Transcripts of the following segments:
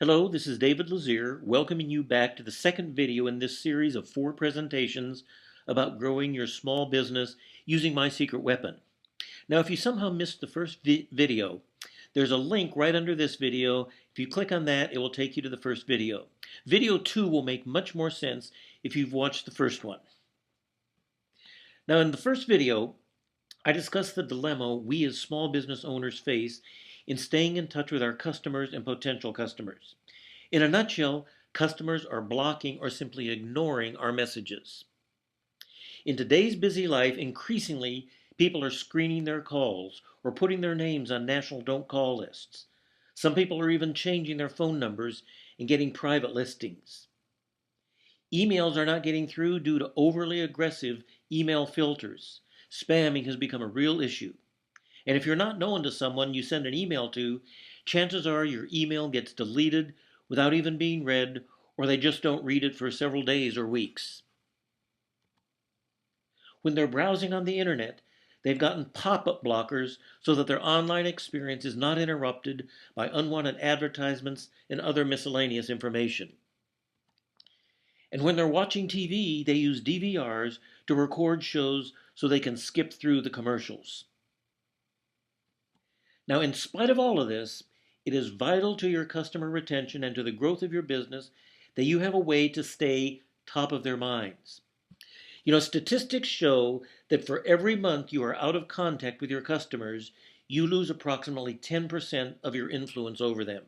Hello, this is David Lazier, welcoming you back to the second video in this series of 4 presentations about growing your small business using my secret weapon. Now, if you somehow missed the first video, there's a link right under this video. If you click on that, it will take you to the first video. Video 2 will make much more sense if you've watched the first one. Now, in the first video, I discussed the dilemma we as small business owners face in staying in touch with our customers and potential customers. In a nutshell, customers are blocking or simply ignoring our messages. In today's busy life, increasingly, people are screening their calls or putting their names on national don't call lists. Some people are even changing their phone numbers and getting private listings. Emails are not getting through due to overly aggressive email filters. Spamming has become a real issue. And if you're not known to someone you send an email to, chances are your email gets deleted without even being read, or they just don't read it for several days or weeks. When they're browsing on the internet, they've gotten pop-up blockers so that their online experience is not interrupted by unwanted advertisements and other miscellaneous information. And when they're watching TV, they use DVRs to record shows so they can skip through the commercials. Now, in spite of all of this, it is vital to your customer retention and to the growth of your business that you have a way to stay top of their minds. Statistics show that for every month you are out of contact with your customers, you lose approximately 10% of your influence over them.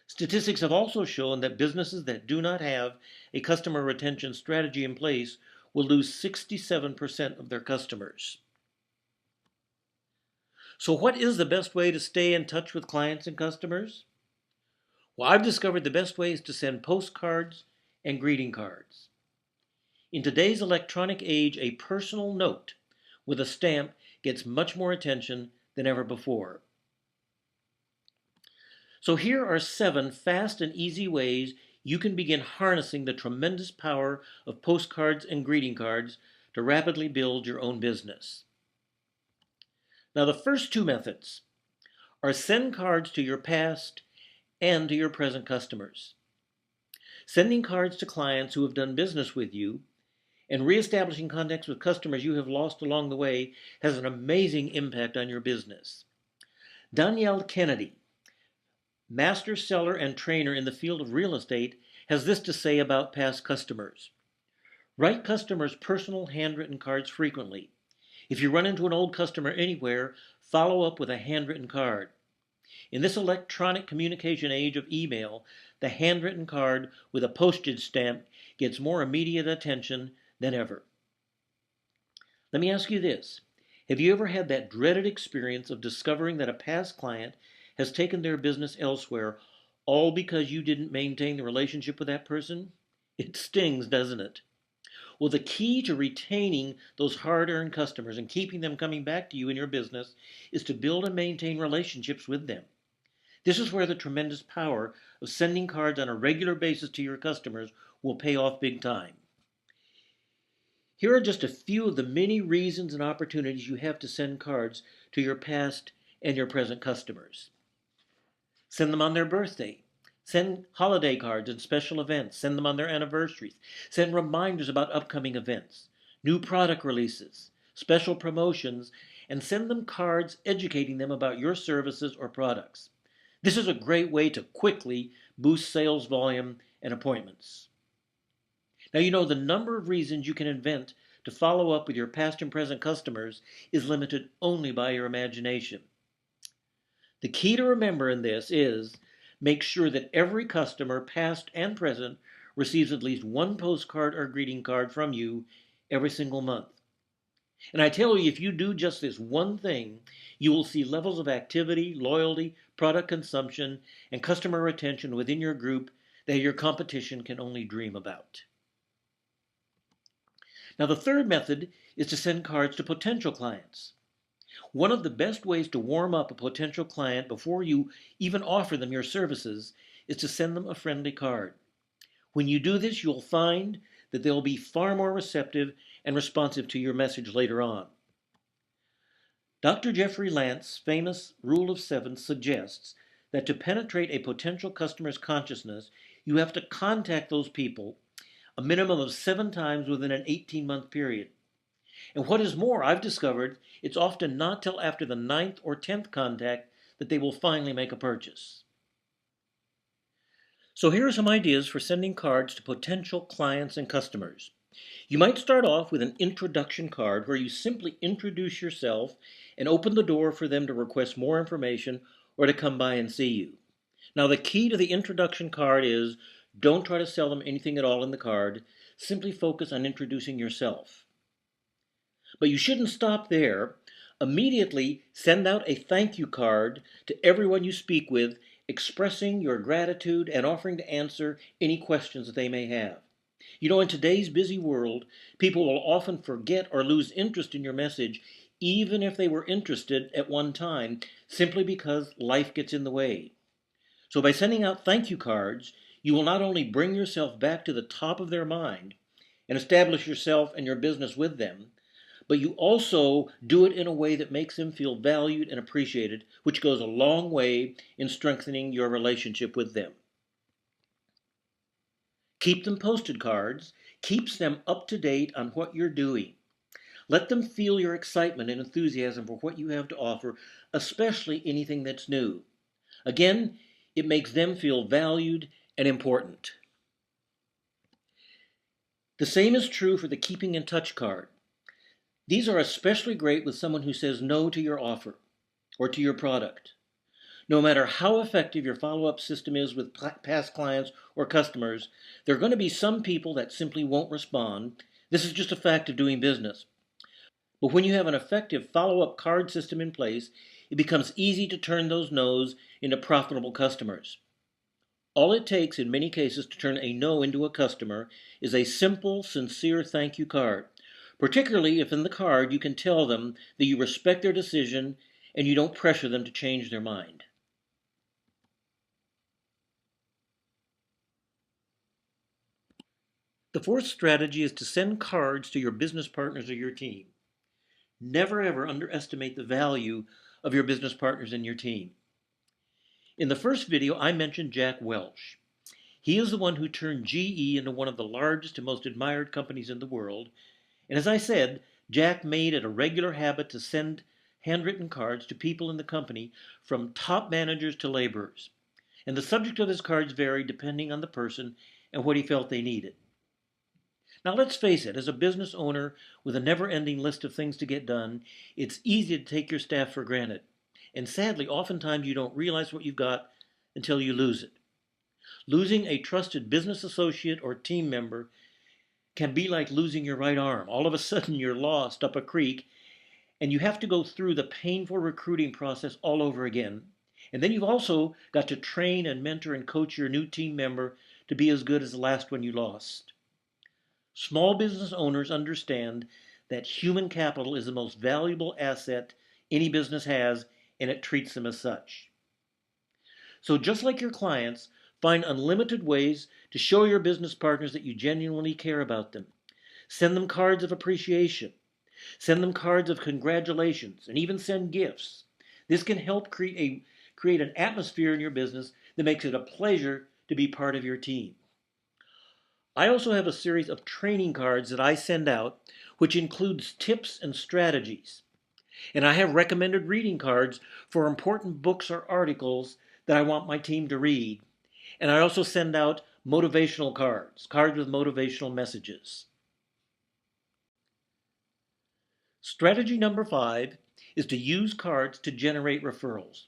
Statistics have also shown that businesses that do not have a customer retention strategy in place will lose 67% of their customers. So what is the best way to stay in touch with clients and customers? Well, I've discovered the best way is to send postcards and greeting cards. In today's electronic age, a personal note with a stamp gets much more attention than ever before. So here are 7 fast and easy ways you can begin harnessing the tremendous power of postcards and greeting cards to rapidly build your own business. Now, the first 2 methods are send cards to your past and to your present customers. Sending cards to clients who have done business with you and reestablishing contacts with customers you have lost along the way has an amazing impact on your business. Danielle Kennedy, master seller and trainer in the field of real estate, has this to say about past customers. Write customers personal handwritten cards frequently. If you run into an old customer anywhere, follow up with a handwritten card. In this electronic communication age of email, the handwritten card with a postage stamp gets more immediate attention than ever. Let me ask you this. Have you ever had that dreaded experience of discovering that a past client has taken their business elsewhere, all because you didn't maintain the relationship with that person? It stings, doesn't it? Well, the key to retaining those hard-earned customers and keeping them coming back to you in your business is to build and maintain relationships with them. This is where the tremendous power of sending cards on a regular basis to your customers will pay off big time. Here are just a few of the many reasons and opportunities you have to send cards to your past and your present customers. Send them on their birthday. Send holiday cards and special events. Send them on their anniversaries. Send reminders about upcoming events, new product releases, special promotions, and send them cards educating them about your services or products. This is a great way to quickly boost sales volume and appointments. Now, the number of reasons you can invent to follow up with your past and present customers is limited only by your imagination. The key to remember in this is make sure that every customer, past and present, receives at least 1 postcard or greeting card from you every single month. And I tell you, if you do just this one thing, you will see levels of activity, loyalty, product consumption, and customer retention within your group that your competition can only dream about. Now, the third method is to send cards to potential clients. One of the best ways to warm up a potential client before you even offer them your services is to send them a friendly card. When you do this, you'll find that they'll be far more receptive and responsive to your message later on. Dr. Jeffrey Lance's famous Rule of 7 suggests that to penetrate a potential customer's consciousness, you have to contact those people a minimum of 7 times within an 18-month period. And what is more, I've discovered it's often not till after the ninth or 10th contact that they will finally make a purchase. So here are some ideas for sending cards to potential clients and customers. You might start off with an introduction card where you simply introduce yourself and open the door for them to request more information or to come by and see you. Now, the key to the introduction card is don't try to sell them anything at all in the card. Simply focus on introducing yourself. But you shouldn't stop there. Immediately send out a thank you card to everyone you speak with, expressing your gratitude and offering to answer any questions that they may have. You know, in today's busy world, people will often forget or lose interest in your message, even if they were interested at one time, simply because life gets in the way. So by sending out thank you cards, you will not only bring yourself back to the top of their mind and establish yourself and your business with them, but you also do it in a way that makes them feel valued and appreciated, which goes a long way in strengthening your relationship with them. Keep them posted cards, keeps them up to date on what you're doing. Let them feel your excitement and enthusiasm for what you have to offer, especially anything that's new. Again, it makes them feel valued and important. The same is true for the keeping in touch card. These are especially great with someone who says no to your offer or to your product. No matter how effective your follow-up system is with past clients or customers, there are going to be some people that simply won't respond. This is just a fact of doing business. But when you have an effective follow-up card system in place, it becomes easy to turn those no's into profitable customers. All it takes in many cases to turn a no into a customer is a simple, sincere thank you card, particularly if in the card you can tell them that you respect their decision and you don't pressure them to change their mind. The fourth strategy is to send cards to your business partners or your team. Never ever underestimate the value of your business partners and your team. In the first video, I mentioned Jack Welch. He is the one who turned GE into one of the largest and most admired companies in the world. And as I said, Jack made it a regular habit to send handwritten cards to people in the company, from top managers to laborers. And the subject of his cards varied depending on the person and what he felt they needed. Now let's face it, as a business owner with a never-ending list of things to get done, it's easy to take your staff for granted. And sadly, oftentimes you don't realize what you've got until you lose it. Losing a trusted business associate or team member can be like losing your right arm. All of a sudden you're lost up a creek and you have to go through the painful recruiting process all over again. And then you've also got to train and mentor and coach your new team member to be as good as the last one you lost. Small business owners understand that human capital is the most valuable asset any business has, and it treats them as such. So just like your clients, find unlimited ways to show your business partners that you genuinely care about them. Send them cards of appreciation. Send them cards of congratulations, and even send gifts. This can help create an atmosphere in your business that makes it a pleasure to be part of your team. I also have a series of training cards that I send out, which includes tips and strategies. And I have recommended reading cards for important books or articles that I want my team to read. And I also send out motivational cards with motivational messages. Strategy number 5 is to use cards to generate referrals.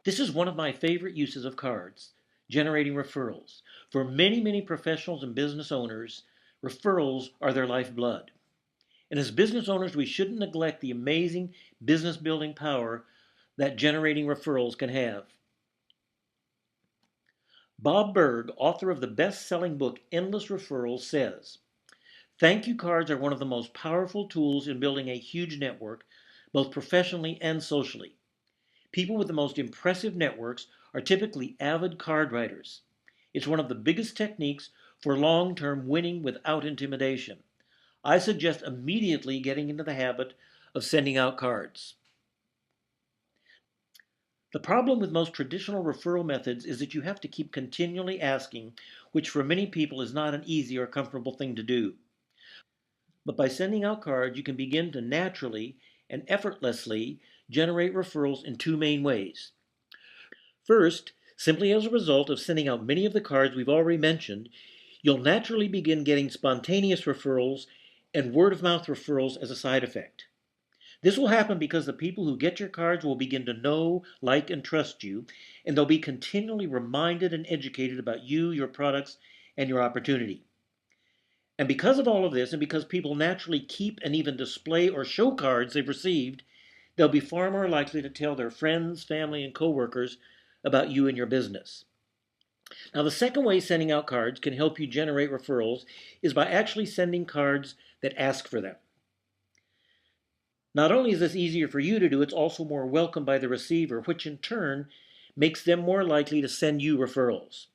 This is one of my favorite uses of cards, generating referrals. For many, many professionals and business owners, referrals are their lifeblood. And as business owners, we shouldn't neglect the amazing business building power that generating referrals can have. Bob Berg, author of the best-selling book Endless Referrals, says, "Thank you cards are one of the most powerful tools in building a huge network, both professionally and socially. People with the most impressive networks are typically avid card writers. It's one of the biggest techniques for long-term winning without intimidation. I suggest immediately getting into the habit of sending out cards." The problem with most traditional referral methods is that you have to keep continually asking, which for many people is not an easy or comfortable thing to do. But by sending out cards, you can begin to naturally and effortlessly generate referrals in two main ways. First, simply as a result of sending out many of the cards we've already mentioned, you'll naturally begin getting spontaneous referrals and word of mouth referrals as a side effect. This will happen because the people who get your cards will begin to know, like, and trust you, and they'll be continually reminded and educated about you, your products, and your opportunity. And because of all of this, and because people naturally keep and even display or show cards they've received, they'll be far more likely to tell their friends, family, and coworkers about you and your business. Now, the second way sending out cards can help you generate referrals is by actually sending cards that ask for them. Not only is this easier for you to do, it's also more welcome by the receiver, which in turn makes them more likely to send you referrals.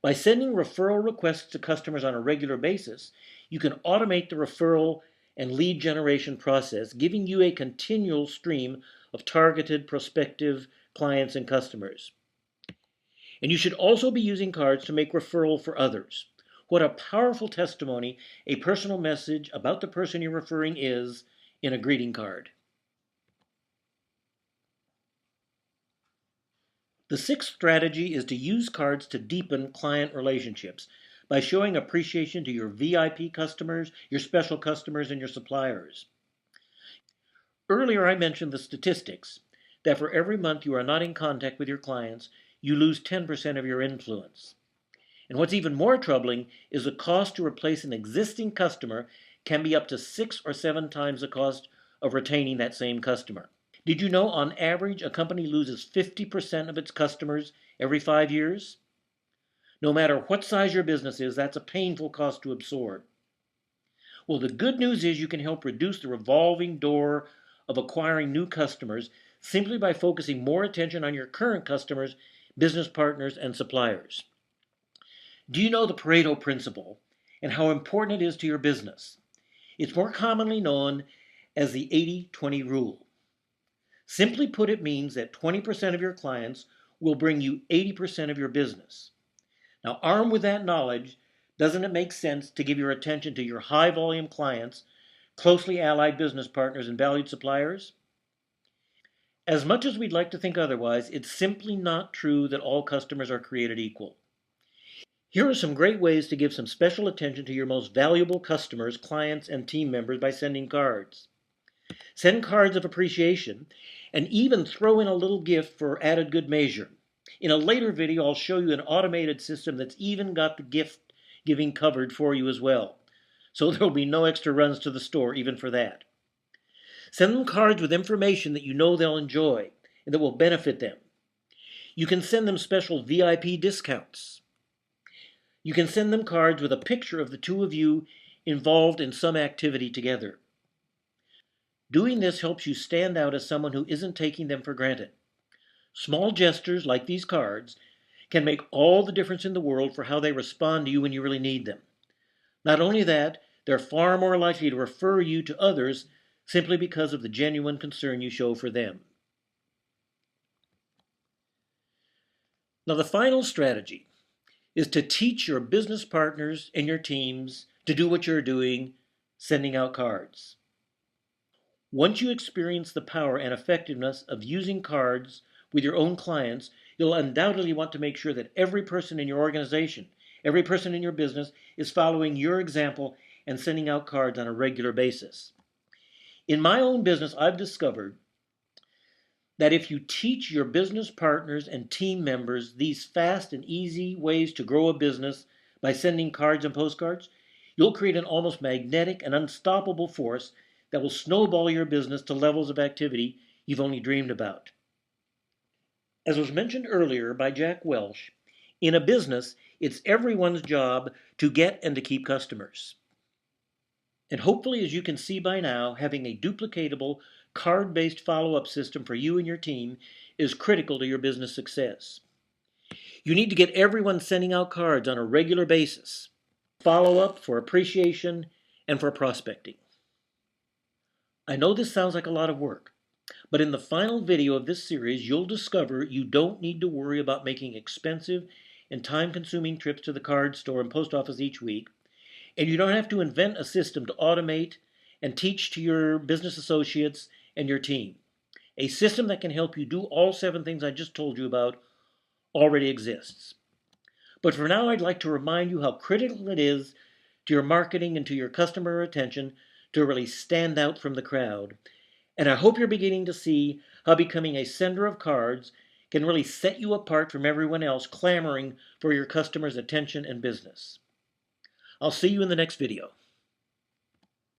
By sending referral requests to customers on a regular basis, you can automate the referral and lead generation process, giving you a continual stream of targeted prospective clients and customers. And you should also be using cards to make referral for others. What a powerful testimony a personal message about the person you're referring is in a greeting card. The sixth strategy is to use cards to deepen client relationships by showing appreciation to your VIP customers, your special customers, and your suppliers. Earlier, I mentioned the statistics that for every month you are not in contact with your clients, you lose 10% of your influence. And what's even more troubling is the cost to replace an existing customer can be up to 6 or 7 times the cost of retaining that same customer. Did you know on average a company loses 50% of its customers every 5 years? No matter what size your business is, that's a painful cost to absorb. Well, the good news is you can help reduce the revolving door of acquiring new customers simply by focusing more attention on your current customers, business partners, and suppliers. Do you know the Pareto principle and how important it is to your business? It's more commonly known as the 80-20 rule. Simply put, it means that 20% of your clients will bring you 80% of your business. Now, armed with that knowledge, doesn't it make sense to give your attention to your high volume clients, closely allied business partners, and valued suppliers? As much as we'd like to think otherwise, it's simply not true that all customers are created equal. Here are some great ways to give some special attention to your most valuable customers, clients, and team members by sending cards. Send cards of appreciation, and even throw in a little gift for added good measure. In a later video, I'll show you an automated system that's even got the gift giving covered for you as well. So there'll be no extra runs to the store even for that. Send them cards with information that you know they'll enjoy and that will benefit them. You can send them special VIP discounts. You can send them cards with a picture of the two of you involved in some activity together. Doing this helps you stand out as someone who isn't taking them for granted. Small gestures like these cards can make all the difference in the world for how they respond to you when you really need them. Not only that, they're far more likely to refer you to others simply because of the genuine concern you show for them. Now, the final strategy is to teach your business partners and your teams to do what you're doing, sending out cards. Once you experience the power and effectiveness of using cards with your own clients, you'll undoubtedly want to make sure that every person in your organization, every person in your business is following your example and sending out cards on a regular basis. In my own business, I've discovered that if you teach your business partners and team members these fast and easy ways to grow a business by sending cards and postcards, you'll create an almost magnetic and unstoppable force that will snowball your business to levels of activity you've only dreamed about. As was mentioned earlier by Jack Welch, in a business, it's everyone's job to get and to keep customers. And hopefully, as you can see by now, having a duplicatable, card-based follow-up system for you and your team is critical to your business success. You need to get everyone sending out cards on a regular basis, follow-up for appreciation and for prospecting. I know this sounds like a lot of work, But in the final video of this series, you'll discover you don't need to worry about making expensive and time-consuming trips to the card store and post office each week, and you don't have to invent a system to automate and teach to your business associates and your team. A system that can help you do all 7 things I just told you about already exists. But for now, I'd like to remind you how critical it is to your marketing and to your customer retention to really stand out from the crowd. And I hope you're beginning to see how becoming a sender of cards can really set you apart from everyone else clamoring for your customers' attention and business. I'll see you in the next video.